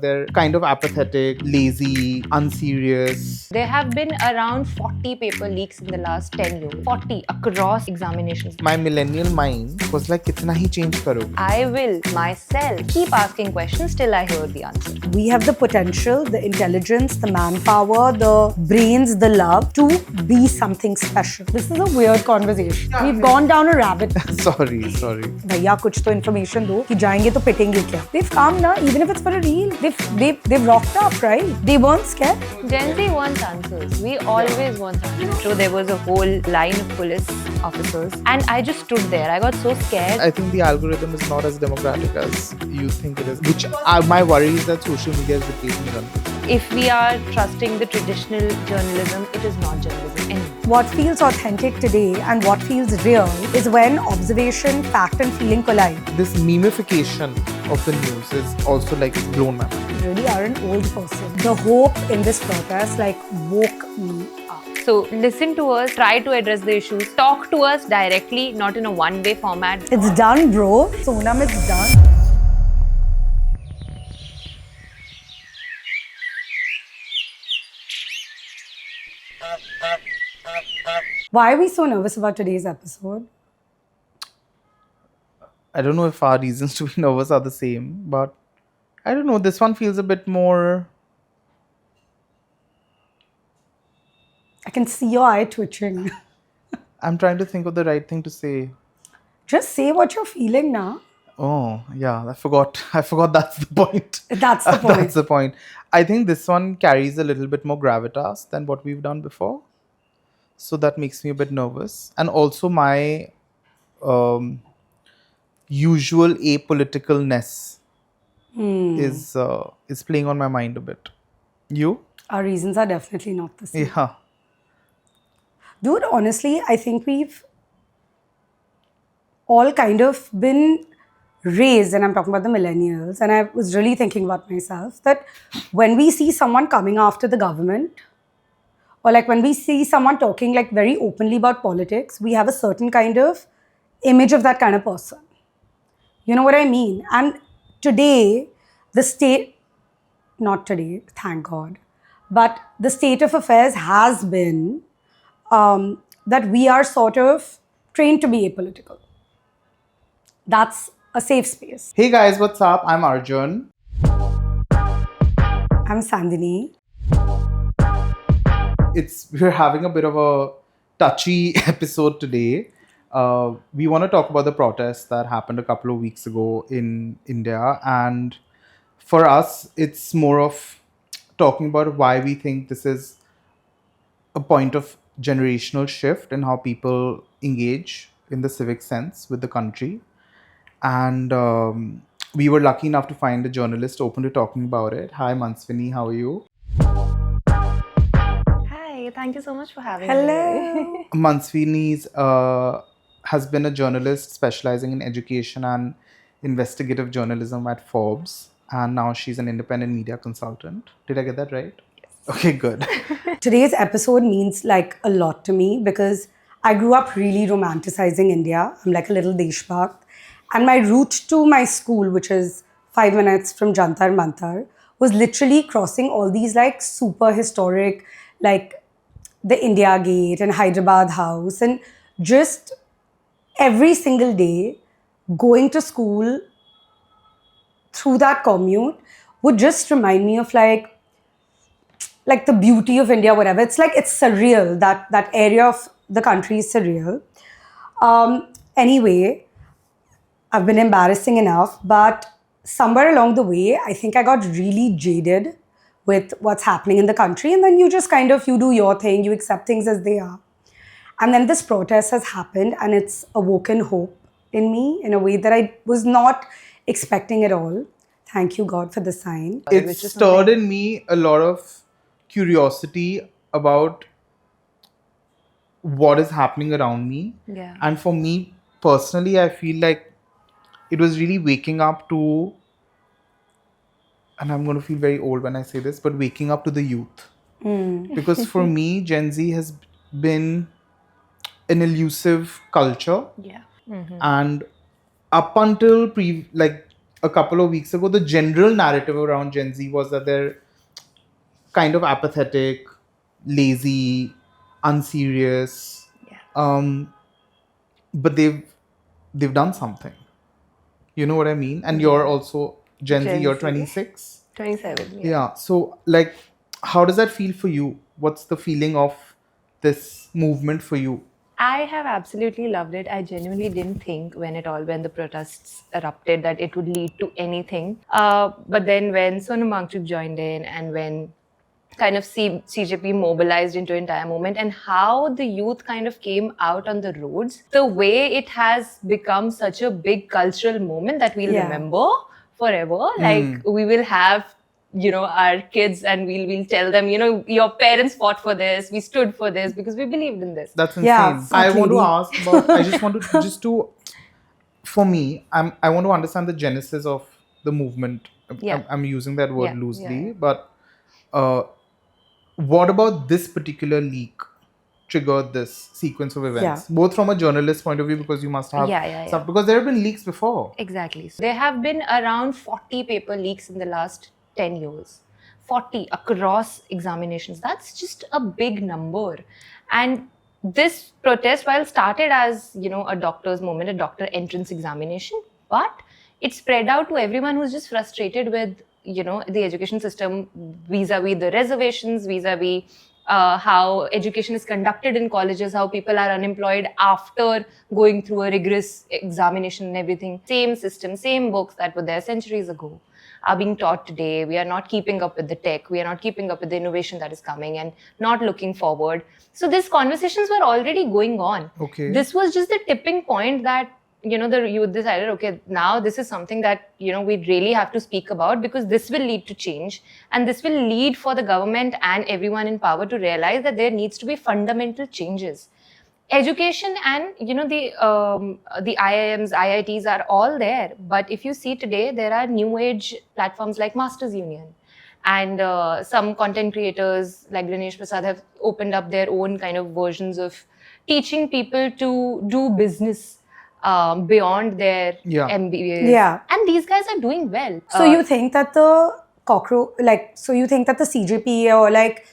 They're kind of apathetic, lazy, unserious. There have been around 40 paper leaks in the last 10 years. 40 across examinations. My millennial mind was like, kitna hi change karo. I will myself keep asking questions till I hear the answer. We have the potential, the intelligence, the manpower, the brains, the love to be something special. This is a weird conversation. We've gone down a rabbit. Sorry. भैया कुछ तो information दो कि जाएंगे तो पिटेंगे क्या? They've come now, even if it's for a reel. They've rocked up, right? They weren't scared. Gen Z wants answers. We always want answers. So there was a whole line of police officers, and I just stood there. I got so scared. I think the algorithm is not as democratic as you think it is. My worry is that social media is replacing journalism. If we are trusting the traditional journalism, it is not journalism anymore. What feels authentic today and what feels real is when observation, fact, and feeling collide. This memification of the news is also like it's blown my mind. You really are an old person. The hope in this protest woke me up. So listen to us, try to address the issues, talk to us directly, not in a one-way format. It's done, bro. Sonam, it's done. Why are we so nervous about today's episode? I don't know if our reasons to be nervous are the same, but I don't know. This one feels a bit more. I can see your eye twitching. I'm trying to think of the right thing to say. Just say what you're feeling now. Oh, yeah, I forgot that's the point. That's the point. That's the point. I think this one carries a little bit more gravitas than what we've done before. So that makes me a bit nervous. And also my usual apoliticalness is playing on my mind a bit. You? Our reasons are definitely not the same. Yeah. Dude, honestly, I think we've all kind of been raised, and I'm talking about the millennials, and I was really thinking about myself, that when we see someone coming after the government, or like when we see someone talking like very openly about politics, we have a certain kind of image of that kind of person. You know what I mean? And today, not today, thank God, but the state of affairs has been that we are sort of trained to be apolitical. That's a safe space. Hey guys, what's up? I'm Arjun. I'm Sandhini. We're having a bit of a touchy episode today. We want to talk about the protests that happened a couple of weeks ago in India. And for us, it's more of talking about why we think this is a point of generational shift in how people engage in the civic sense with the country. And we were lucky enough to find a journalist open to talking about it. Hi, Mansvini, how are you? Hi, thank you so much for having Hello. me. Mansvini's has been a journalist specializing in education and investigative journalism at Forbes. And now she's an independent media consultant. Did I get that right? Yes. Okay, good. Today's episode means like a lot to me because I grew up really romanticizing India. I'm like a little Deshbhakt. And my route to my school, which is 5 minutes from Jantar Mantar, was literally crossing all these like super historic, like the India Gate and Hyderabad House, and just every single day going to school through that commute would just remind me of like the beauty of India, whatever. It's like, it's surreal. That area of the country is surreal. Anyway, I've been embarrassing enough, but somewhere along the way, I think I got really jaded with what's happening in the country. And then you just kind of, you do your thing, you accept things as they are. And then this protest has happened and it's awoken hope in me in a way that I was not expecting at all. Thank you, God, for the sign. It stirred in me a lot of curiosity about what is happening around me. Yeah. And for me personally, I feel like it was really waking up to, and I'm going to feel very old when I say this, but waking up to the youth. Because for me, Gen Z has been an elusive culture. Yeah. And up until a couple of weeks ago, the general narrative around Gen Z was that they're kind of apathetic, lazy, unserious. Yeah. But they've done something. You know what I mean? And you're also Gen Z, Gen you're Z. 26. 27. Yeah. So, like, how does that feel for you? What's the feeling of this movement for you? I have absolutely loved it. I genuinely didn't think when the protests erupted that it would lead to anything. But then when Sonam Wangchuk joined in and when kind of CJP mobilized into entire movement and how the youth kind of came out on the roads, the way it has become such a big cultural moment that we'll Yeah. remember forever. Like we will have, our kids and we'll tell them, your parents fought for this, we stood for this because we believed in this. That's insane. Yeah, I want to completely. ask, but I just want to for me, I want to understand the genesis of the movement. Yeah. I'm using that word Yeah, loosely, yeah. but what about this particular leak triggered this sequence of events? Yeah. Both from a journalist point of view, because you must have Yeah. some, because there have been leaks before. Exactly. So there have been around 40 paper leaks in the last 10 years. 40 across examinations. That's just a big number. And this protest, while started as, a doctor's moment, a doctor entrance examination, but it spread out to everyone who's just frustrated with, the education system vis-a-vis the reservations, vis-a-vis how education is conducted in colleges, how people are unemployed after going through a rigorous examination and everything. Same system, same books that were there centuries ago are being taught today. We are not keeping up with the tech. We are not keeping up with the innovation that is coming and not looking forward. So these conversations were already going on. Okay. This was just the tipping point that the youth decided, okay, now this is something that, we really have to speak about because this will lead to change and this will lead for the government and everyone in power to realize that there needs to be fundamental changes. Education and, the IIMs, IITs are all there. But if you see today, there are new age platforms like Masters Union. And some content creators like Ganesh Prasad have opened up their own kind of versions of teaching people to do business beyond their MBAs. Yeah. And these guys are doing well. So you think that the CJP or like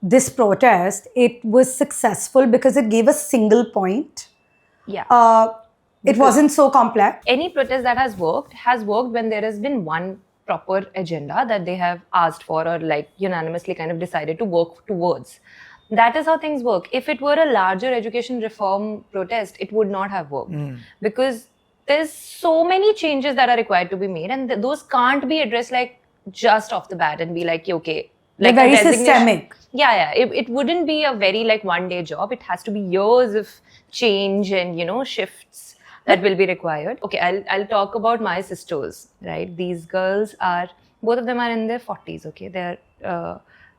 this protest, it was successful because it gave a single point. Yeah. It wasn't so complex. Any protest that has worked when there has been one proper agenda that they have asked for or like unanimously kind of decided to work towards. That is how things work. If it were a larger education reform protest, it would not have worked because there's so many changes that are required to be made and those can't be addressed like just off the bat and be like, okay, like They're very a resignation. systemic. Yeah. It wouldn't be a very like one day job. It has to be years of change and, shifts that will be required. Okay, I'll talk about my sisters, right? These girls both of them are in their 40s, okay? They're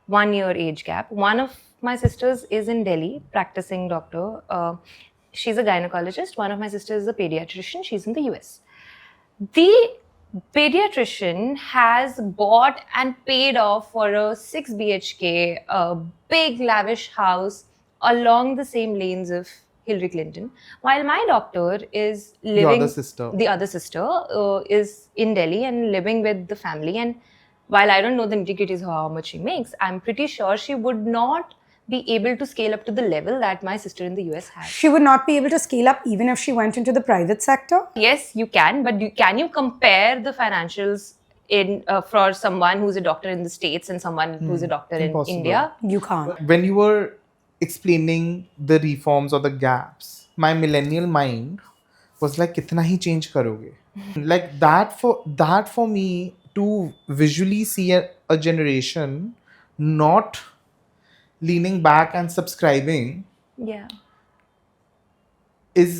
1 year age gap. One of my sisters is in Delhi, practicing doctor. She's a gynecologist. One of my sisters is a pediatrician. She's in the US. The pediatrician has bought and paid off for a 6 BHK, a big lavish house along the same lanes of Hillary Clinton, while my doctor is living. The other sister is in Delhi and living with the family. And while I don't know the nitty-gritties of how much she makes, I'm pretty sure she would not be able to scale up to the level that my sister in the US has. She would not be able to scale up even if she went into the private sector? Yes, you can, but can you compare the financials for someone who's a doctor in the States and someone who's a doctor in India? You can't. When you were explaining the reforms or the gaps, my millennial mind was like, kitna hi change karoge? Like that for me to visually see a generation not leaning back and subscribing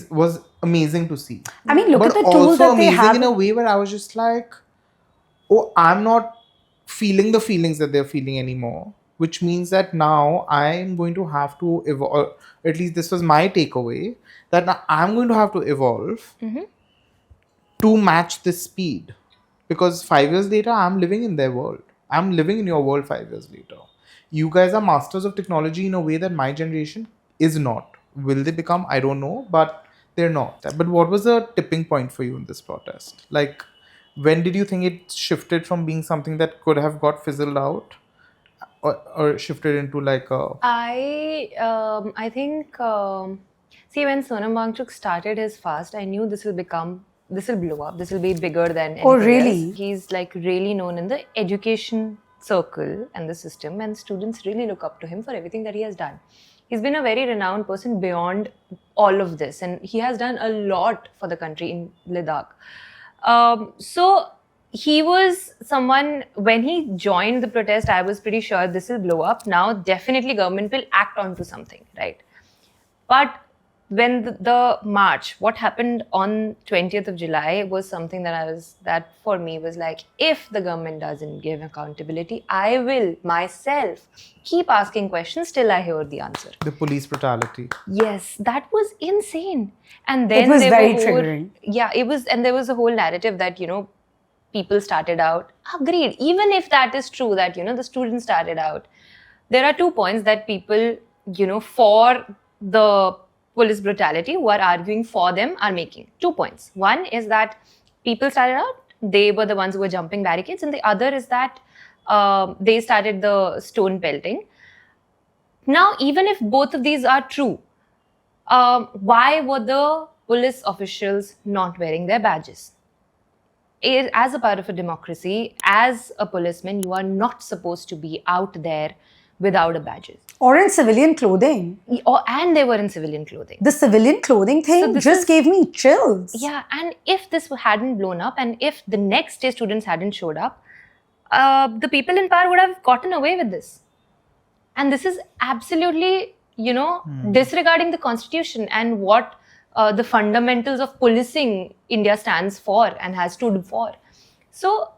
was amazing to see. I mean, look at the tool also that they amazing have. in a way where I was just like, oh, I'm not feeling the feelings that they're feeling anymore, which means that now I'm going to have to evolve. At least this was my takeaway, that now I'm going to have to evolve to match this speed, because 5 years later I'm living in their world. I'm living in your world 5 years later. You guys are masters of technology in a way that my generation is not. Will they become? I don't know, but they're not. But what was the tipping point for you in this protest? Like, when did you think it shifted from being something that could have got fizzled out, or shifted into like a... I think see, when Sonam Wangchuk started his fast, I knew this will blow up, this will be bigger than anything Oh, really? else. He's like really known in the education circle and the system, and students really look up to him for everything that he has done. He's been a very renowned person beyond all of this, and he has done a lot for the country in Ladakh. So he was someone, when he joined the protest, I was pretty sure this will blow up. Now, definitely government will act onto something, right? But when the march, what happened on 20th of July was something that for me was like, if the government doesn't give accountability, I will myself keep asking questions till I hear the answer. The police brutality. Yes, that was insane. And then It was there very were triggering. Yeah, it was, and there was a whole narrative that, people started out, agreed, even if that is true, that, the students started out. There are 2 points that people, for the police brutality, who are arguing for them, are making. 2 points. One is that people started out, they were the ones who were jumping barricades, and the other is that they started the stone pelting. Now, even if both of these are true, why were the police officials not wearing their badges? As a part of a democracy, as a policeman, you are not supposed to be out there without a badge. Or in civilian clothing. And they were in civilian clothing. The civilian clothing thing just gave me chills. Yeah, and if this hadn't blown up, and if the next day students hadn't showed up, the people in power would have gotten away with this. And this is absolutely, disregarding the constitution and what the fundamentals of policing India stands for and has stood for. So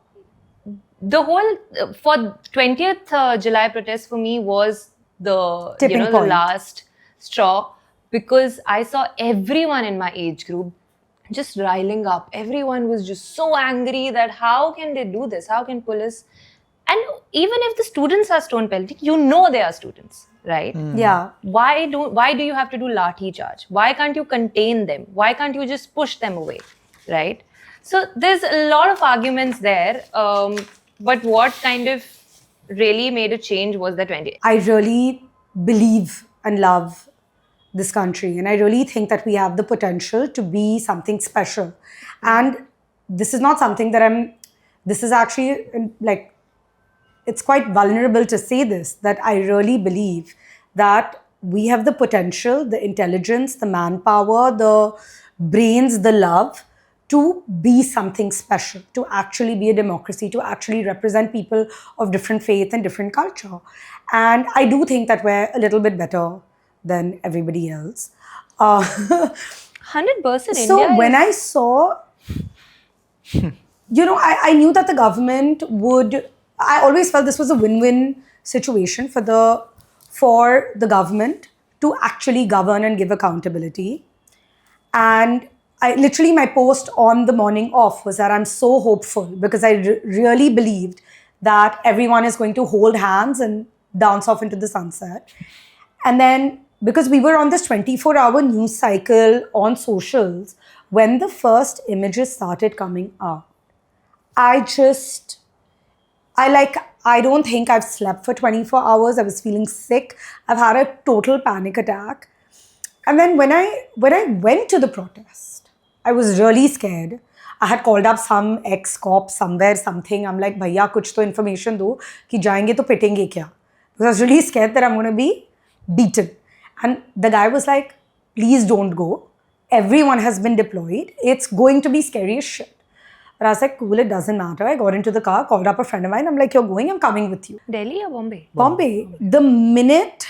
the whole, for 20th July protest for me was the, Tipping the point. last straw, because I saw everyone in my age group just riling up. Everyone was just so angry that how can they do this? How can police? And even if the students are stone pelting, they are students, right? Yeah. Why do you have to do lathi charge? Why can't you contain them? Why can't you just push them away, right? So there's a lot of arguments there. But what kind of really made a change was the 20. I really believe and love this country, and I really think that we have the potential to be something special. And this is not something that this is actually like, it's quite vulnerable to say this, that I really believe that we have the potential, the intelligence, the manpower, the brains, the love to be something special, to actually be a democracy, to actually represent people of different faith and different culture. And I do think that we're a little bit better than everybody else. 100% So when I saw, I knew that the government would, I always felt this was a win-win situation for the government to actually govern and give accountability. And my post on the morning off was that I'm so hopeful, because I really believed that everyone is going to hold hands and dance off into the sunset. And then, because we were on this 24-hour news cycle on socials, when the first images started coming out, I don't think I've slept for 24 hours. I was feeling sick. I've had a total panic attack. And then when I went to the protest, I was really scared. I had called up some ex-cop somewhere, something. I'm like, bhaiya, kuch to information do, ki jayenge to pitenge kya? Because I was really scared that I'm going to be beaten. And the guy was like, please don't go. Everyone has been deployed. It's going to be scary as shit. But I was like, cool, it doesn't matter. I got into the car, called up a friend of mine. I'm like, you're going, I'm coming with you. Delhi or Bombay? Bombay. The minute,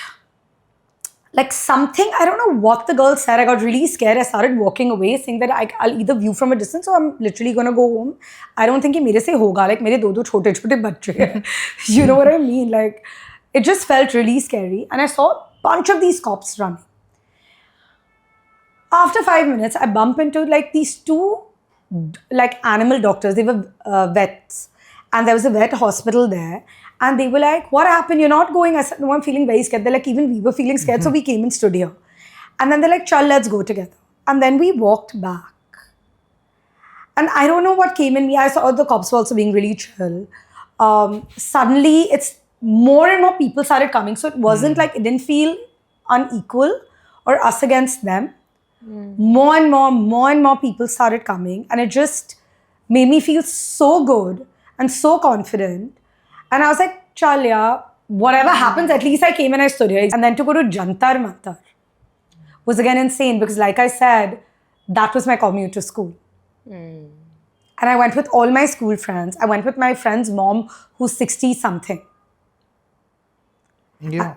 like something, I don't know what the girl said. I got really scared. I started walking away, saying that I'll either view from a distance or I'm literally going to go home. I don't think it mere se hoga. Like, mere do chote bachche hai. You know what I mean? Like, it just felt really scary. And I saw a bunch of these cops running. After 5 minutes, I bump into like these two animal doctors. They were vets. And there was a vet hospital there. And they were like, what happened? You're not going? I said, no, I'm feeling very scared. They're like, even we were feeling scared. So we came and stood here. And then they're like, chal, let's go together. And then we walked back. And I don't know what came in me. I saw the cops were also being really chill. Suddenly, it's more and more people started coming. So it wasn't like, it didn't feel unequal or us against them. More and more people started coming. And it just made me feel so good and so confident. And I was like, chal ya, whatever happens, at least I came and I stood here. And then to go to Jantar Mantar was again insane because, like I said, that was my commute to school. And I went with all my school friends. I went with my friend's mom, who's 60 something. Yeah.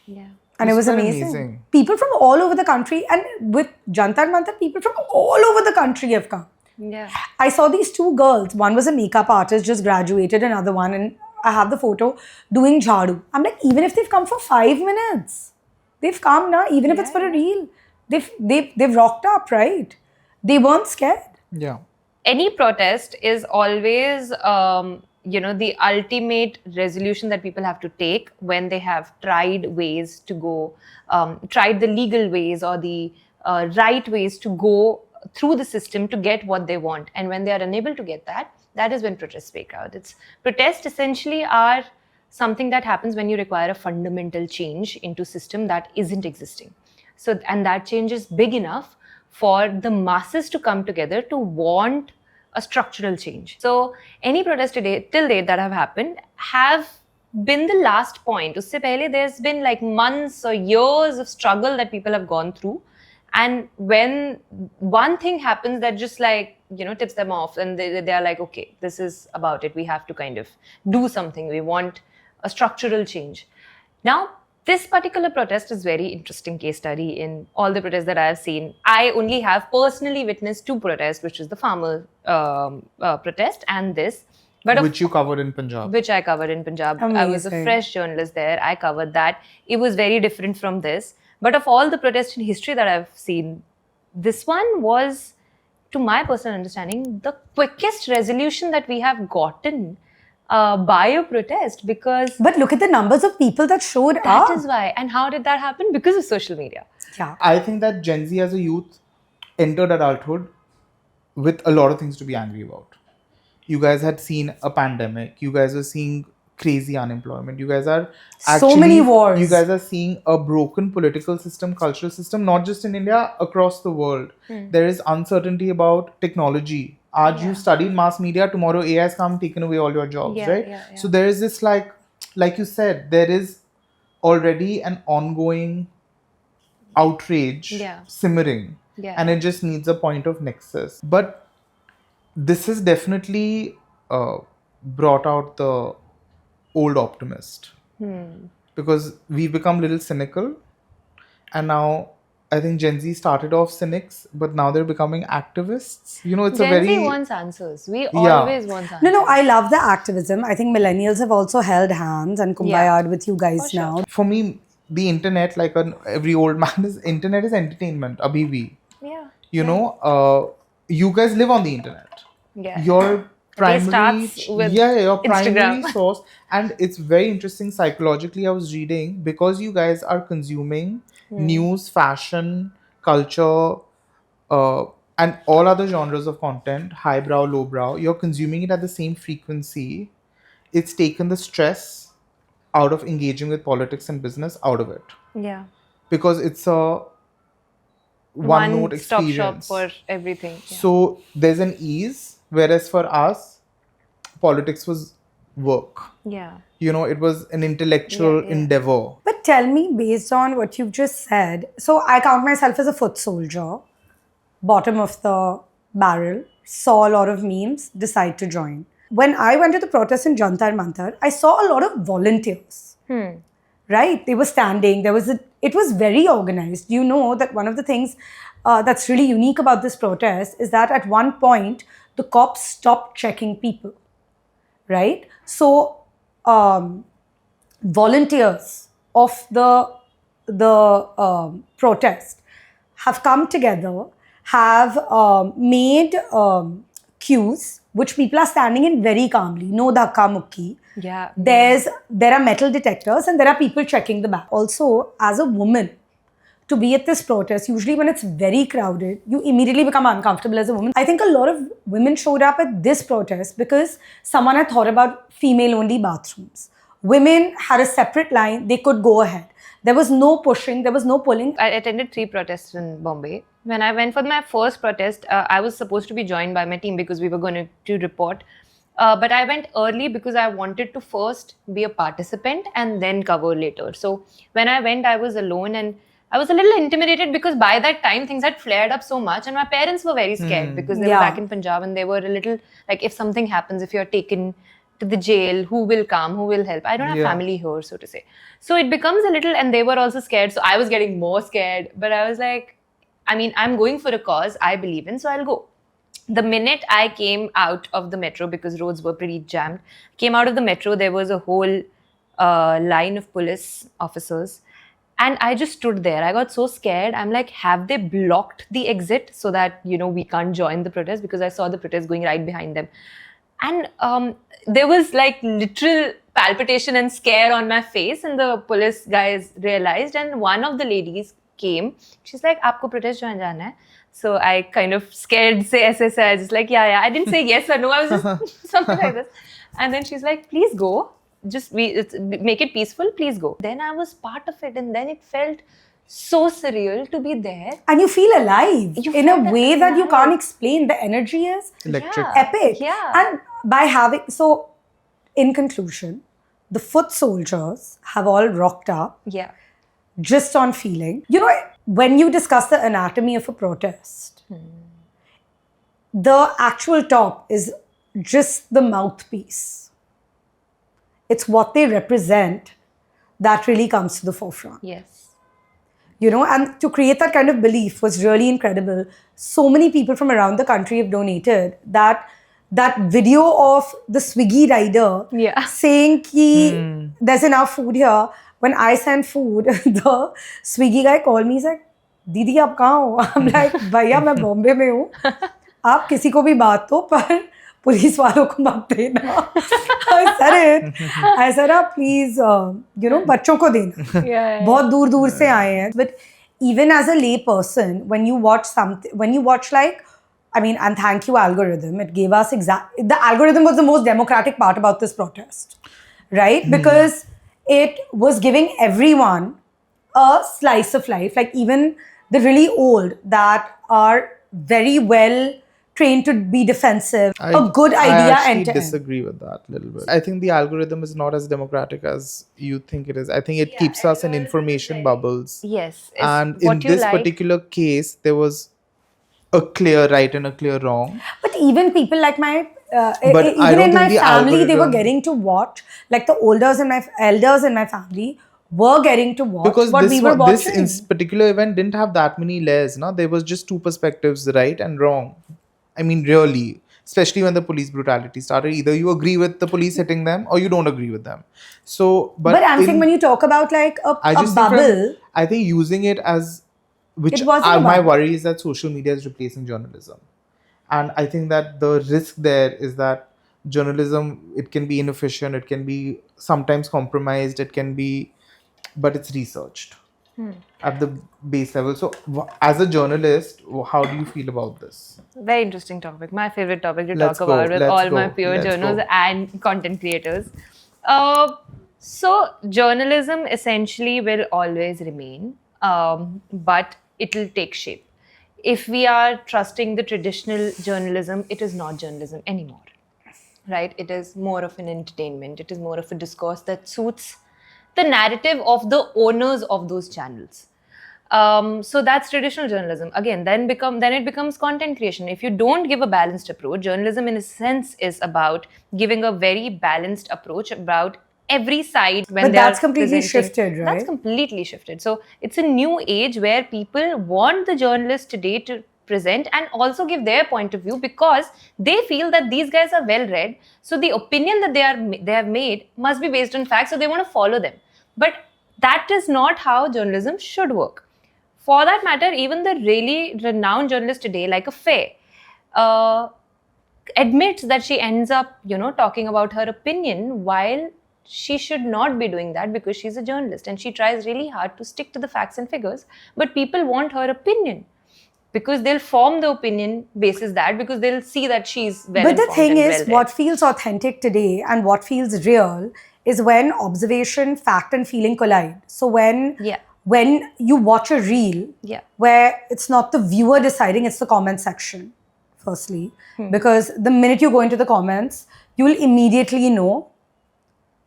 Yeah. And it was quite amazing. People from all over the country, and with Jantar Mantar, people from all over the country have come. Yeah. I saw these two girls. One was a makeup artist, just graduated, another one, and I have the photo doing jhadu. I'm like, even if they've come for 5 minutes, they've come now, even if it's for a reel. They've rocked up, right? They weren't scared. Yeah. Any protest is always, the ultimate resolution that people have to take when they have tried ways to go, tried the legal ways or the right ways to go through the system to get what they want. And when they are unable to get that, that is when protests break out. Protests essentially are something that happens when you require a fundamental change into system that isn't existing. So, and that change is big enough for the masses to come together to want a structural change. So any protest till date that have happened have been the last point. Usse pehle there's been like months or years of struggle that people have gone through. And when one thing happens that just like, tips them off and they are like, okay, this is about it. We have to kind of do something. We want a structural change. Now, this particular protest is very interesting case study in all the protests that I have seen. I only have personally witnessed 2 protests, which is the farmer protest and this. But Which you covered in Punjab. Which I covered in Punjab. Amazing. I was a fresh journalist there. I covered that. It was very different from this. But of all the protests in history that I've seen, this one was, to my personal understanding, the quickest resolution that we have gotten by a protest because... But look at the numbers of people that showed up. That is why. And how did that happen? Because of social media. Yeah. I think that Gen Z as a youth entered adulthood with a lot of things to be angry about. You guys had seen a pandemic. You guys were seeing crazy unemployment. You guys are So many wars. You guys are seeing a broken political system, cultural system, not just in India, across the world. There is uncertainty about technology. You studied mass media, tomorrow AI has come taken away all your jobs, right? Yeah. So there is this like you said, there is already an ongoing outrage simmering. Yeah. And it just needs a point of nexus. But this has definitely brought out the old optimist. Because we've become a little cynical. And now I think Gen Z started off cynics, but now they're becoming activists. It's Gen a very... Z wants answers. We always want answers. No, I love the activism. I think millennials have also held hands and kumbayad with you guys now. For me, the internet, like every old man, internet is entertainment. Abhi bhi. Yeah. You guys live on the internet. Yeah. Your primary... starts with your primary Instagram. source. And it's very interesting psychologically, I was reading, because you guys are consuming news, fashion, culture, and all other genres of content, highbrow, lowbrow, you're consuming it at the same frequency. It's taken the stress out of engaging with politics and business out of it. Yeah. Because it's a one-note stop experience. shop for everything. Yeah. So there's an ease, whereas for us, politics was work. Yeah. It was an intellectual endeavor. But tell me, based on what you've just said, so I count myself as a foot soldier, bottom of the barrel, saw a lot of memes, decide to join. When I went to the protest in Jantar Mantar, I saw a lot of volunteers. Right? They were standing. It was very organized. You know that one of the things that's really unique about this protest is that at one point, the cops stopped checking people. Right? So, volunteers of the protest have come together, have made queues, which people are standing in very calmly. No dhakka mukki. Yeah. There are metal detectors and there are people checking the bag. Also, as a woman, to be at this protest. Usually when it's very crowded, you immediately become uncomfortable as a woman. I think a lot of women showed up at this protest because someone had thought about female-only bathrooms. Women had a separate line, they could go ahead. There was no pushing, there was no pulling. I attended 3 protests in Bombay. When I went for my first protest, I was supposed to be joined by my team because we were going to report. But I went early because I wanted to first be a participant and then cover later. So when I went, I was alone and I was a little intimidated because by that time things had flared up so much and my parents were very scared because they were back in Punjab and they were a little like, if something happens, if you're taken to the jail, who will come, who will help? I don't have family here, so to say. So it becomes a little, and they were also scared. So I was getting more scared, but I was like, I mean, I'm going for a cause I believe in, so I'll go. The minute I came out of the metro, because roads were pretty jammed, came out of the metro, there was a whole line of police officers. And I just stood there. I got so scared. I'm like, have they blocked the exit so that, we can't join the protest? Because I saw the protest going right behind them. And there was like literal palpitation and scare on my face. And the police guys realized. And one of the ladies came. She's like, aapko protest join jana hai? So I kind of scared, say SS. I was just like, yeah. I didn't say yes or no. I was just something like this. And then she's like, please go. Just make it peaceful, please go. Then I was part of it and then it felt so surreal to be there. And you feel alive in a way that you can't explain. The energy is electric. Epic. Yeah. And by having, so in conclusion, the foot soldiers have all rocked up just on feeling. When you discuss the anatomy of a protest, the actual top is just the mouthpiece. It's what they represent that really comes to the forefront. Yes. And to create that kind of belief was really incredible. So many people from around the country have donated that video of the Swiggy rider saying ki there's enough food here. When I sent food, the Swiggy guy called me, he's like, Didi, aap kahan ho? I'm like, bhaiya, main Bombay mein hu. Aap kisi ko bhi baat do, par police वालों को मत देना. I said it. I said, please, बच्चों को देना. बहुत दूर दूर से आए हैं. But even as a lay person, when you watch like, and thank you algorithm, it gave us the algorithm was the most democratic part about this protest, right? Because it was giving everyone a slice of life, like even the really old that are very well trained to be defensive, a good idea I end to end. disagree with that a little bit. I think the algorithm is not as democratic as you think it is. I think it keeps us in information bubbles. Yes. And in this particular case, there was a clear right and a clear wrong. But even people like my, even in my family, they were getting to watch, like the elders in my family were getting to watch because what we were watching. This particular event didn't have that many layers. No? There was just two perspectives, right and wrong. I mean, really, especially when the police brutality started, either you agree with the police hitting them or you don't agree with them. So, but I'm saying when you talk about like a bubble, I think using it as, which my worry is that social media is replacing journalism. And I think that the risk there is that journalism, it can be inefficient, it can be sometimes compromised, but it's researched at the base level. So as a journalist, how do you feel about this? Very interesting topic. My favorite topic to talk about with all my peer journalists and content creators. So journalism essentially will always remain, but it will take shape. If we are trusting the traditional journalism, it is not journalism anymore, right? It is more of an entertainment. It is more of a discourse that suits the narrative of the owners of those channels. So that's traditional journalism. Again, then it becomes content creation. If you don't give a balanced approach, journalism in a sense is about giving a very balanced approach about every side. But that's completely shifted, right? That's completely shifted. So it's a new age where people want the journalists today to present and also give their point of view because they feel that these guys are well read. So the opinion that they have made must be based on facts, so they want to follow them. But that is not how journalism should work. For that matter, even the really renowned journalist today, like a Faye, admits that she ends up, talking about her opinion while she should not be doing that because she's a journalist and she tries really hard to stick to the facts and figures. But people want her opinion because they'll form the opinion basis that, because they'll see that she's well But the informed thing and is, well-read. what feels authentic today and what feels real is when observation, fact, and feeling collide. So when you watch a reel where it's not the viewer deciding, it's the comment section, firstly. Because the minute you go into the comments, you'll immediately know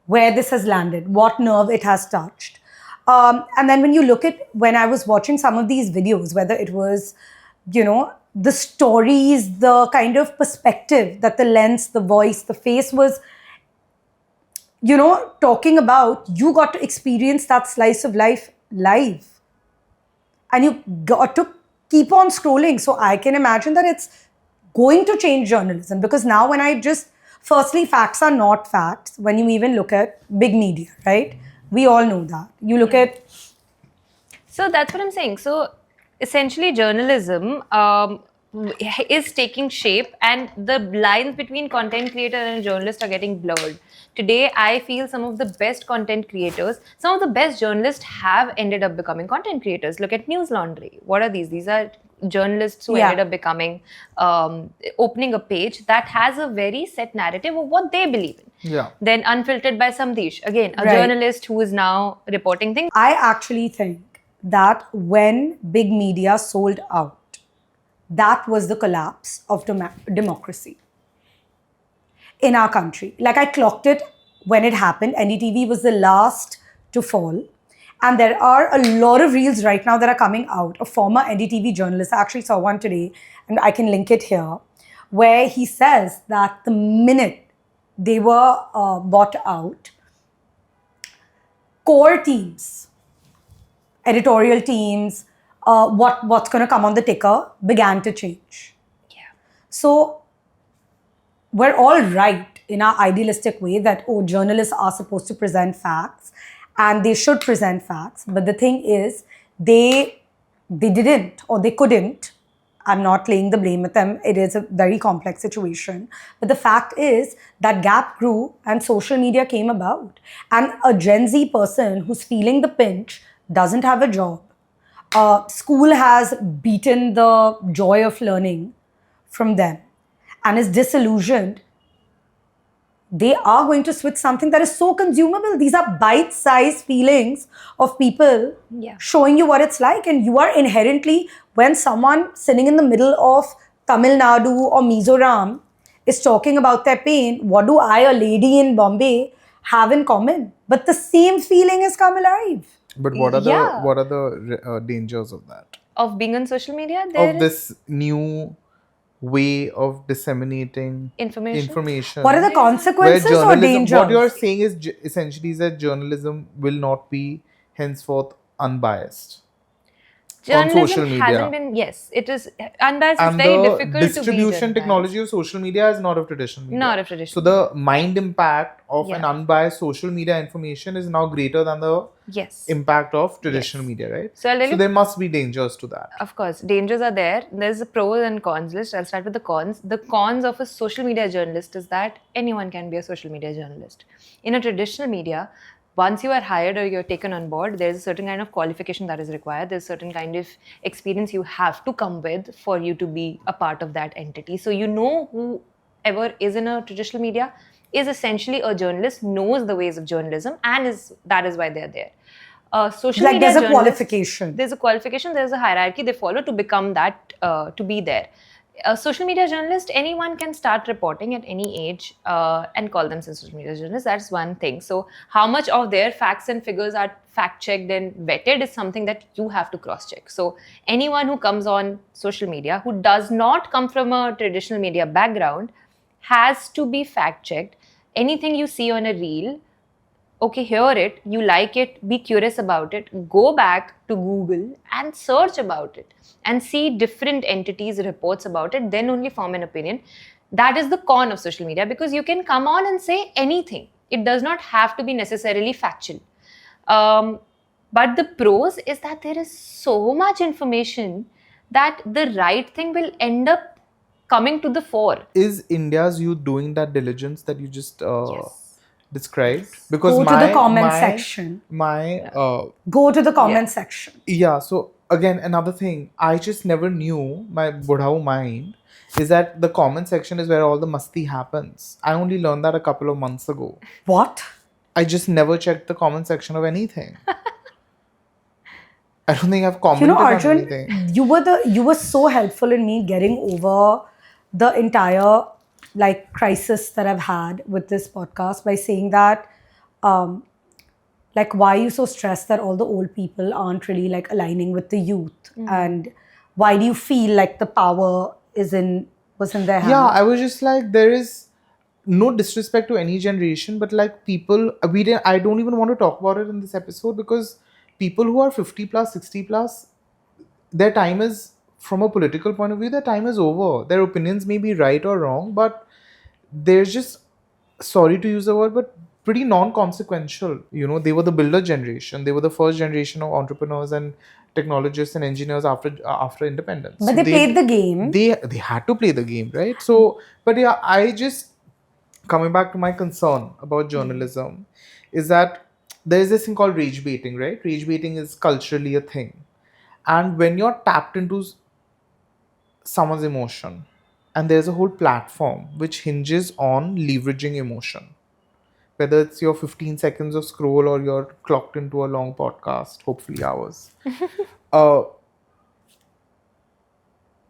where this has landed, what nerve it has touched. And then when you look at, when I was watching some of these videos, whether it was, the stories, the kind of perspective that the lens, the voice, the face was, talking about, you got to experience that slice of life live. And you got to keep on scrolling. So I can imagine that it's going to change journalism, because now when firstly, facts are not facts when you even look at big media, right? We all know that. You look at... So that's what I'm saying. So essentially journalism is taking shape, and the lines between content creator and journalist are getting blurred. Today, I feel some of the best content creators, some of the best journalists have ended up becoming content creators. Look at News Laundry. What are these? These are journalists who ended up becoming, opening a page that has a very set narrative of what they believe in. Yeah. Then Unfiltered by Samdesh, again, a journalist who is now reporting things. I actually think that when big media sold out, that was the collapse of democracy in our country. Like, I clocked it when it happened. NDTV was the last to fall. And there are a lot of reels right now that are coming out. A former NDTV journalist, I actually saw one today, and I can link it here, where he says that the minute they were bought out, core teams, editorial teams, what's going to come on the ticker began to change. Yeah. So we're all right in our idealistic way that, journalists are supposed to present facts and they should present facts. But the thing is, they didn't, or they couldn't. I'm not laying the blame at them. It is a very complex situation. But the fact is that gap grew and social media came about. And a Gen Z person who's feeling the pinch doesn't have a job. School has beaten the joy of learning from them and is disillusioned. They are going to switch something that is so consumable. These are bite-sized feelings of people showing you what it's like. And you are inherently, when someone sitting in the middle of Tamil Nadu or Mizoram is talking about their pain, what do I, a lady in Bombay, have in common? But the same feeling has come alive. But what are the dangers of that? Of being on social media? Of this new way of disseminating information. What are the consequences or dangers? What you're saying is essentially that journalism will not be henceforth unbiased on social media. Hasn't been, yes, it is unbiased. And it's very the difficult to be distribution technology of social media is not of traditional media. Not of traditional. So the mind impact of an unbiased social media information is now greater than the impact of traditional media, right? So there must be dangers to that. Of course, dangers are there. There's a pros and cons list. I'll start with the cons. The cons of a social media journalist is that anyone can be a social media journalist. In a traditional media, once you are hired or you're taken on board, there's a certain kind of qualification that is required. There's a certain kind of experience you have to come with for you to be a part of that entity. So whoever is in a traditional media is essentially a journalist, knows the ways of journalism, and that is why they're there. Social media there's a qualification. There's a qualification, there's a hierarchy they follow to become that, to be there. A social media journalist, anyone can start reporting at any age and call themselves social media journalists. That's one thing. So how much of their facts and figures are fact-checked and vetted is something that you have to cross-check. So anyone who comes on social media who does not come from a traditional media background has to be fact-checked. Anything you see on a reel, okay, hear it, you like it, be curious about it, go back to Google and search about it and see different entities' reports about it, then only form an opinion. That is the con of social media, because you can come on and say anything. It does not have to be necessarily factual. But the pros is that there is so much information that the right thing will end up coming to the fore. Is India's youth doing that diligence that you just described, because Go to my the comment my section. my Go to the comment section. yeah. So again, another thing I just never knew, my budhau mind, is that the comment section is where all the masti happens. I only learned that a couple of months ago. What? I just never checked the comment section of anything. I don't think I've commented on Arjun, anything. you were so helpful in me getting over the entire like crisis that I've had with this podcast by saying that like, why are you so stressed that all the old people aren't really like aligning with the youth, and why do you feel like the power was in their hands? Yeah, I was just like, there is no disrespect to any generation, but like people, I don't even want to talk about it in this episode, because people who are 50 plus, 60 plus, their time is, from a political point of view, their time is over. Their opinions may be right or wrong, but they're just, sorry to use the word, but pretty non-consequential. They were the builder generation. They were the first generation of entrepreneurs and technologists and engineers after independence. But they played the game. They had to play the game, right? So, but yeah, I just, coming back to my concern about journalism, is that there is this thing called rage baiting, right? Rage baiting is culturally a thing. And when you're tapped into someone's emotion, and there's a whole platform which hinges on leveraging emotion, whether it's your 15 seconds of scroll or you're clocked into a long podcast, hopefully hours.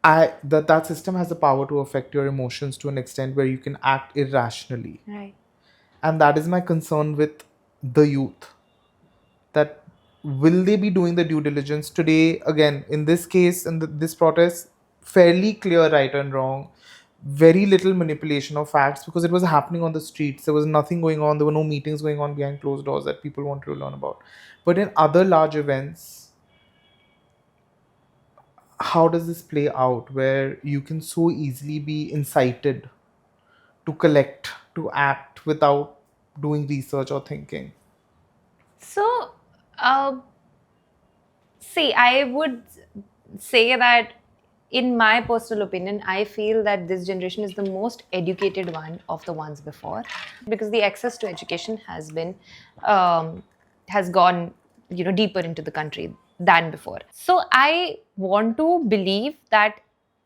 That system has the power to affect your emotions to an extent where you can act irrationally. Right. And that is my concern with the youth. That will they be doing the due diligence today? Again, in this case, in this protest, fairly clear right and wrong, very little manipulation of facts, because it was happening on the streets. There was nothing going on. There were no meetings going on behind closed doors that people wanted to learn about. But in other large events, how does this play out, where you can so easily be incited to collect, to act without doing research or thinking? So, see, I would say that, in my personal opinion, I feel that this generation is the most educated one of the ones before, because the access to education has been, has gone, deeper into the country than before. So I want to believe that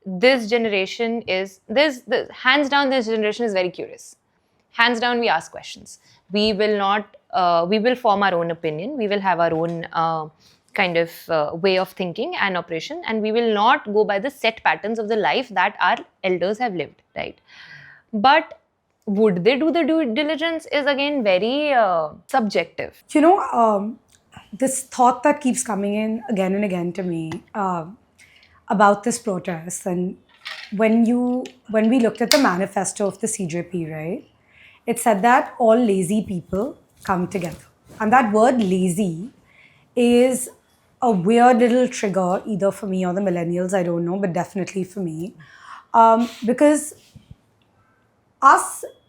this generation is, hands down, this generation is very curious. Hands down, we ask questions. We will not, we will form our own opinion. We will have our own kind of way of thinking and operation, and we will not go by the set patterns of the life that our elders have lived, right? But would they do the due diligence is again very subjective. This thought that keeps coming in again and again to me about this protest, and when we looked at the manifesto of the CJP, right, it said that all lazy people come together, and that word lazy is a weird little trigger, either for me or the millennials, I don't know, but definitely for me, because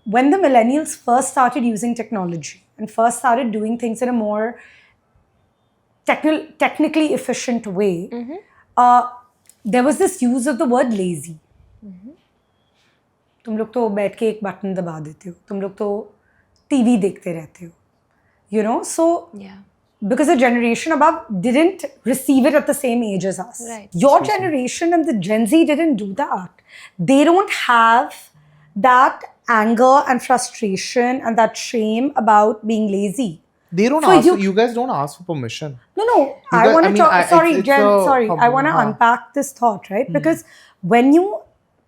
when the millennials first started using technology and first started doing things in a more technically efficient way, there was this use of the word lazy. तुम लोग तो बैठ के एक button दबा देते हो, तुम लोग तो टीवी देखते रहते हो, so because the generation above didn't receive it at the same age as us. Right. Your generation and the Gen Z didn't do that. They don't have that anger and frustration and that shame about being lazy. They don't ask. You guys don't ask for permission. No. I want to talk. Sorry, Jen. I want to unpack this thought, right? Because when you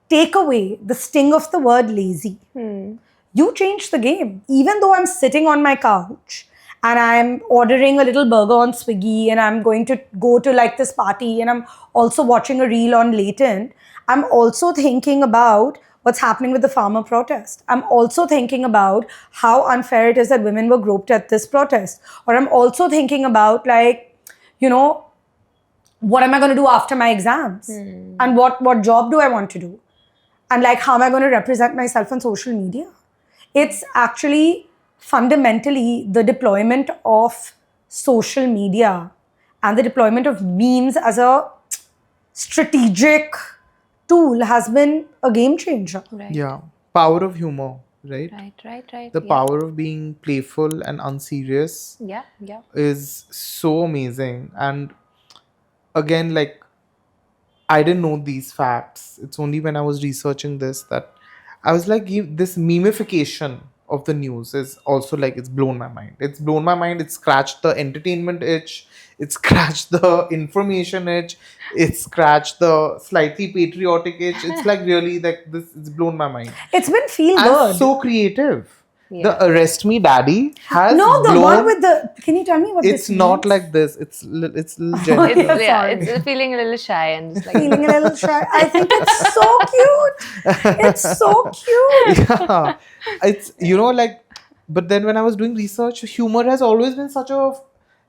take away the sting of the word lazy, you change the game. Even though I'm sitting on my couch and I'm ordering a little burger on Swiggy and I'm going to go to like this party and I'm also watching a reel on Latent, I'm also thinking about what's happening with the farmer protest. I'm also thinking about how unfair it is that women were groped at this protest. Or I'm also thinking about like, what am I going to do after my exams? And what job do I want to do? And like, how am I going to represent myself on social media? It's actually fundamentally the deployment of social media and the deployment of memes as a strategic tool has been a game changer. Right. Yeah. Power of humor. right? Right. The Yeah. power of being playful and unserious Yeah. is so amazing. And again, like, I didn't know these facts. It's only when I was researching this that I was like, this memification of the news is also like, it's blown my mind. It's blown my mind. It scratched the entertainment itch. It scratched the information itch. It scratched the slightly patriotic itch. It's like really like this. It's blown my mind. It's been feel And good. so creative. Yeah. The Arrest Me Daddy has No, the blown. one with the. Can you tell me what It's this not means? like this. It's little gentle. It's, yeah, Sorry. it's feeling a little shy and just like Feeling a little shy. I think it's so cute. It's so cute. Yeah, it's like, but then when I was doing research, humor has always been such a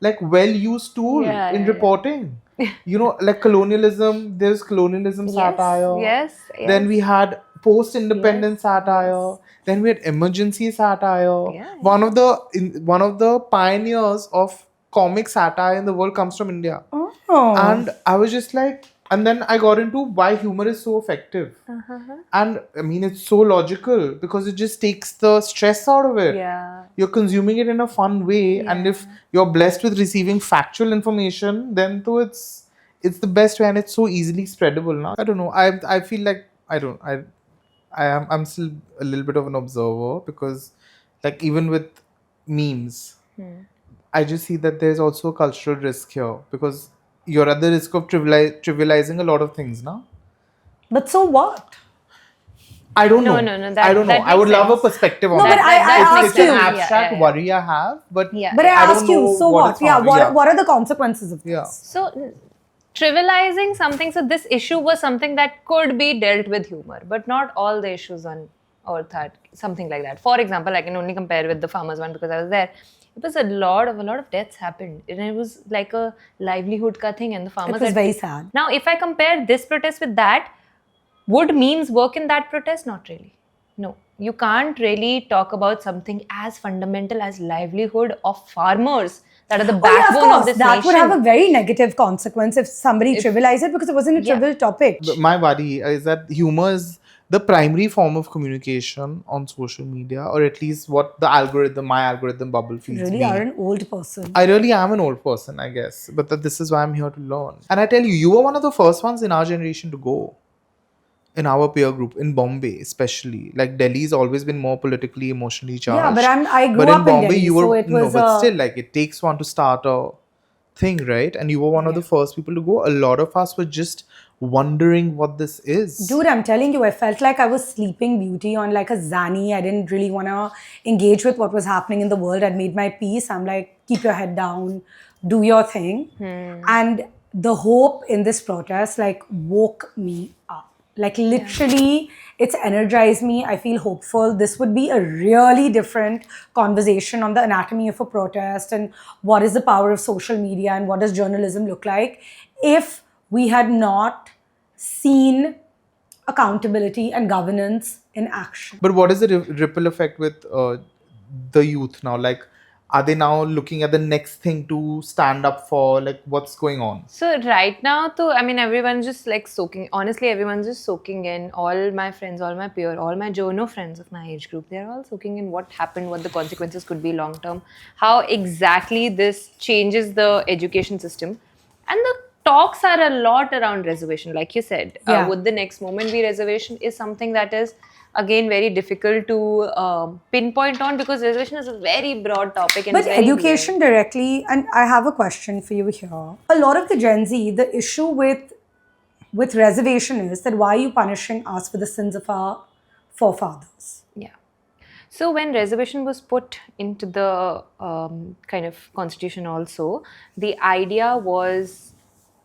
like well-used tool Yeah, in yeah. reporting. Like colonialism, there's colonialism satire. yes. Then we had post-independence satire. Then we had emergency satire. Yeah. One of the pioneers of comic satire in the world comes from India. Oh. And I was just like, and then I got into why humor is so effective. And I mean, it's so logical because it just takes the stress out of it. Yeah. You're consuming it in a fun way. And if you're blessed with receiving factual information, then too it's the best way, and it's so easily spreadable now. I don't know. I feel like I'm still a little bit of an observer because, like, even with memes, I just see that there's also a cultural risk here because you're at the risk of trivializing a lot of things now. But so what? I don't No, know. no, I don't know. that I would makes love a sense. perspective on No, that. but I that asked It's you. an Yeah, abstract yeah. worry I have, but Yeah. But I I don't asked you, know so what what? it's Yeah, founded. Yeah. what are the consequences of this? Yeah. So, trivializing something, so this issue was something that could be dealt with humor, but not all the issues on earth are something like that. For example, I can only compare with the farmers one because I was there. It was a lot of deaths happened, and it was like a livelihood ka thing, and the farmers. It was had- very sad. Now, if I compare this protest with that, would memes work in that protest? Not really. No, you can't really talk about something as fundamental as livelihood of farmers that are the Oh, yeah, of backbone course. of this That nation. would have a very negative consequence if somebody trivialized it because it wasn't a trivial topic. My worry is that humor is the primary form of communication on social media, or at least what my algorithm bubble feeds You really me. are an old person. I really am an old person, I guess, but this is why I'm here to learn. And I tell you, you were one of the first ones in our generation to go. In our peer group, in Bombay especially, like Delhi's always been more politically, emotionally charged. Yeah, but I grew But up in Bombay, Delhi, you were so it was but still, like, it takes one to start a thing, right? And you were one of the first people to go. A lot of us were just wondering what this is. Dude, I'm telling you, I felt like I was sleeping beauty on like a Zanny. I didn't really want to engage with what was happening in the world. I'd made my peace. I'm like, keep your head down, do your thing. And the hope in this protest like woke me up. Like literally, it's energized me. I feel hopeful. This would be a really different conversation on the anatomy of a protest and what is the power of social media and what does journalism look like if we had not seen accountability and governance in action. But what is the ripple effect with the youth now? Like, are they now looking at the next thing to stand up for? Like, what's going on? So right now, everyone's just like soaking. Honestly, everyone's just soaking in. All my friends, all my peer, all my journo friends of my age group, they're all soaking in what happened, what the consequences could be long term, how exactly this changes the education system, and the talks are a lot around reservation. Like you said, would the next moment be reservation is something that is again very difficult to pinpoint on because reservation is a very broad topic. And But it's very education directly, and I have a question for you here. A lot of the Gen Z, the issue with reservation is that why are you punishing us for the sins of our forefathers? Yeah. So when reservation was put into the kind of constitution also, the idea was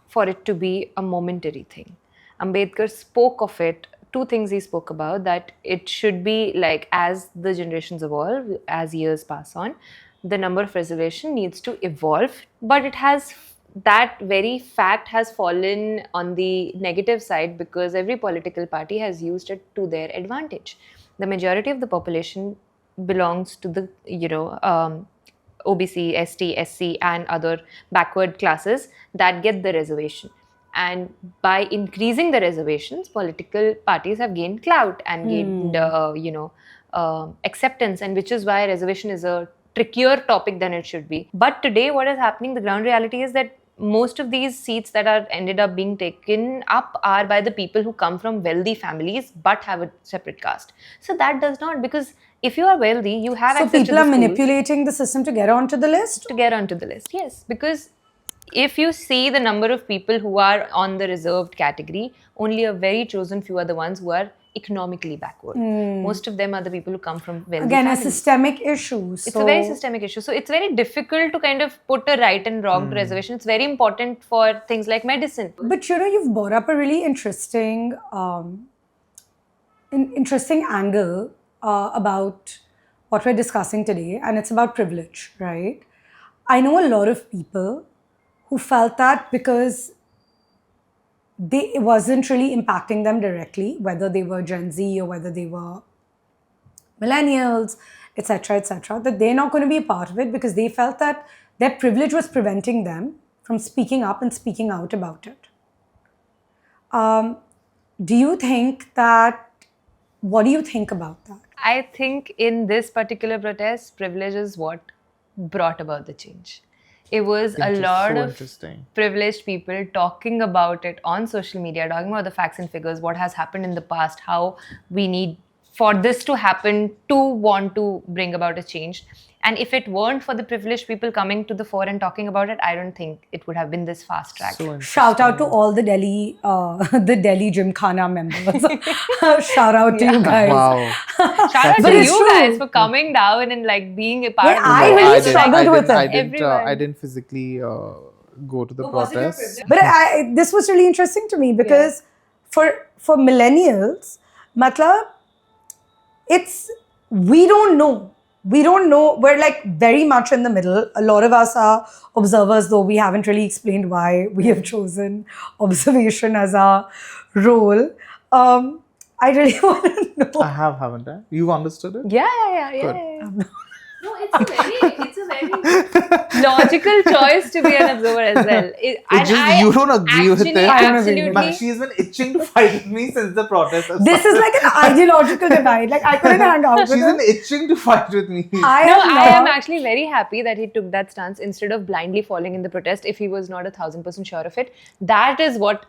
for it to be a momentary thing. Ambedkar spoke of it. Two things he spoke about, that it should be like as the generations evolve, as years pass on, the number of reservation needs to evolve, but it has that very fact has fallen on the negative side because every political party has used it to their advantage. The majority of the population belongs to the OBC, ST, SC and other backward classes that get the reservation. And by increasing the reservations, political parties have gained clout and gained, acceptance, and which is why reservation is a trickier topic than it should be. But today, what is happening, the ground reality is that most of these seats that are ended up being taken up are by the people who come from wealthy families but have a separate caste. So that does not, because if you are wealthy, you have So access people to are the schools manipulating the system to get onto the list? to get onto the list. Yes, because if you see the number of people who are on the reserved category, only a very chosen few are the ones who are economically backward. Most of them are the people who come from wealthy Again, a families. systemic issue. It's a very systemic issue. So it's very difficult to kind of put a right and wrong to reservation. It's very important for things like medicine. But you've brought up a really interesting angle about what we're discussing today, and it's about privilege, right? I know a lot of people who felt that because it wasn't really impacting them directly, whether they were Gen Z or whether they were millennials, etc., that they're not going to be a part of it because they felt that their privilege was preventing them from speaking up and speaking out about it. Do you think that? What do you think about that? I think in this particular protest, privilege is what brought about the change. It was a lot of privileged people talking about it on social media, talking about the facts and figures, what has happened in the past, how we need for this to happen to want to bring about a change. And if it weren't for the privileged people coming to the fore and talking about it, I don't think it would have been this fast track. Shout out to all the Delhi Gymkhana members. Shout out to you guys. Wow. Shout out to you guys for coming down and like being a part of it. I really struggled with it. I didn't physically go to the protest. But this was really interesting to me because for millennials, matlab, we don't know. We're like very much in the middle. A lot of us are observers, though we haven't really explained why we have chosen observation as our role. I really want to know. I haven't I? You understood it? Yeah. No, it's a very logical choice to be an observer as well. You don't agree with it. Absolutely. But she's been itching to fight with me since the protest. This is like an ideological divide. Like I couldn't hang out with She's him. been itching to fight with me. I am actually very happy that he took that stance instead of blindly falling in the protest if he was not 1,000% sure of it. That is what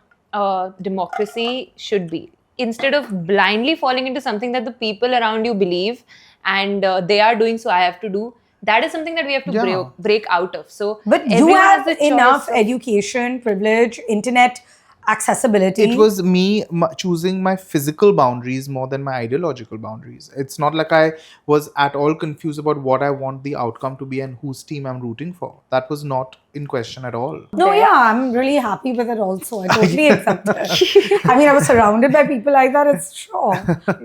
democracy should be. Instead of blindly falling into something that the people around you believe and they are doing, so I have to do. That is something that we have to break out of. So, but you have enough education, privilege, internet accessibility. It was me choosing my physical boundaries more than my ideological boundaries. It's not like I was at all confused about what I want the outcome to be and whose team I'm rooting for. That was not in question at all. No, I'm really happy with it also. I totally accept it. I mean, I was surrounded by people like that. It's sure.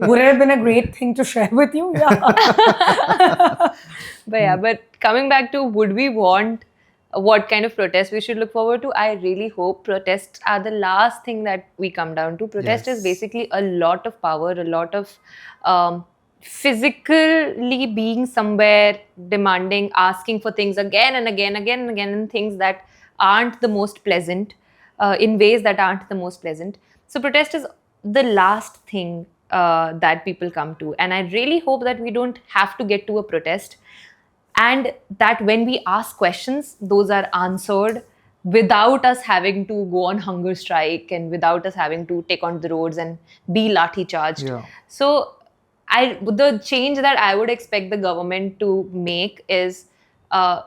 Would it have been a great thing to share with you? Yeah. But coming back to would we want what kind of protests we should look forward to, I really hope protests are the last thing that we come down to. Protest is basically a lot of power, a lot of physically being somewhere, demanding, asking for things again and again and things that aren't the most pleasant, in ways that aren't the most pleasant. So protest is the last thing that people come to. And I really hope that we don't have to get to a protest, and that when we ask questions, those are answered without us having to go on hunger strike and without us having to take on the roads and be lathi charged. Yeah. So the change that I would expect the government to make is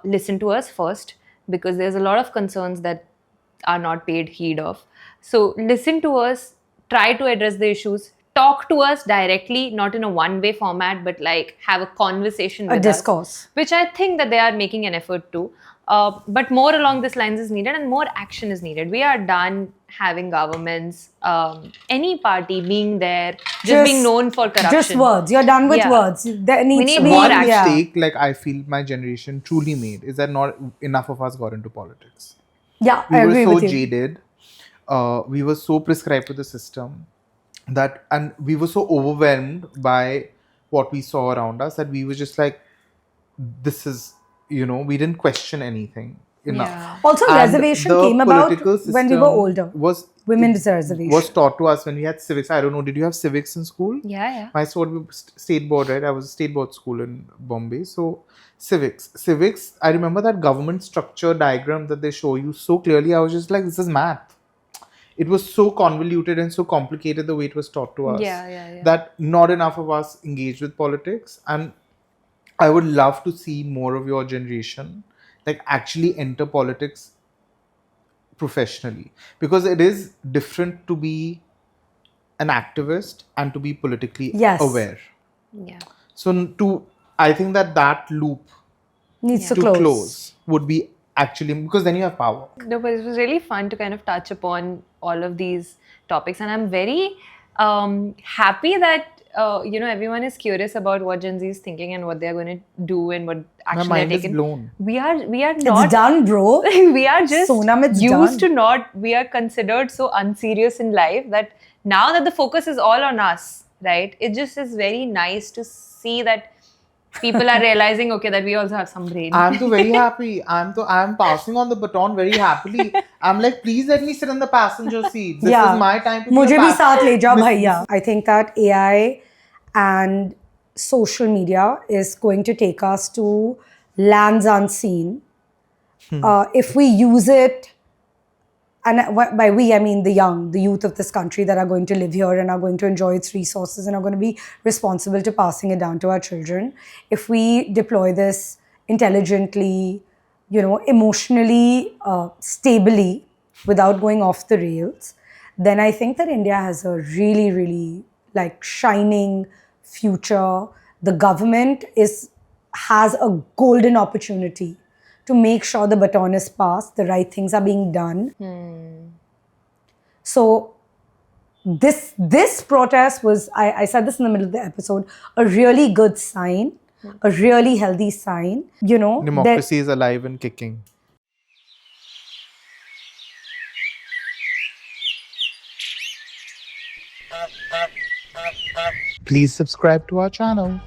listen to us first, because there's a lot of concerns that are not paid heed of. So listen to us, try to address the issues, talk to us directly, not in a one-way format, but like have a conversation with us. A discourse. Which I think that they are making an effort to. But more along these lines is needed and more action is needed. We are done having governments, any party being there, just being known for corruption. Just words. You're done with words. There needs to be more one mistake, like I feel my generation truly made, is that not enough of us got into politics. Yeah, I agree with you. We were so jaded. We were so prescribed to the system and we were so overwhelmed by what we saw around us that we were just like, this is, we didn't question anything. enough. Yeah. Also, And reservation the came about political when we were system older. Was Women's reservation. was taught to us when we had civics. I don't know. Did you have civics in school? Yeah. My school was state board, right? I was a state board school in Bombay. So civics. I remember that government structure diagram that they show you so clearly. I was just like, this is math. It was so convoluted and so complicated the way it was taught to us Yeah. that not enough of us engaged with politics. And I would love to see more of your generation like actually enter politics professionally, because it is different to be an activist and to be politically Yes. aware. Yeah. So I think that loop Needs to to close would be actually, because then you have power. No, but it was really fun to kind of touch upon all of these topics, and I'm very happy that everyone is curious about what Gen Z is thinking and what they're going to do and what My action mind they're is taking. blown. We are It's not done, bro. we are just Sonam, it's used done. to not. We are considered so unserious in life that now that the focus is all on us, right? It just is very nice to see that people are realizing, okay, that we also have some brain. I'm too very happy. I'm passing on the baton very happily. I'm like, please let me sit in the passenger seat. This is my time to Mujhe be a bhi saath le jao, Miss- bhaiya. I think that AI and social media is going to take us to lands unseen. If we use it, and by we, I mean the young, the youth of this country that are going to live here and are going to enjoy its resources and are going to be responsible to passing it down to our children. If we deploy this intelligently, emotionally, stably, without going off the rails, then I think that India has a really, really like shining future. The government has a golden opportunity to make sure the baton is passed, the right things are being done. So this protest was, I said this in the middle of the episode, a really good sign, a really healthy sign. Democracy is alive and kicking. Please subscribe to our channel.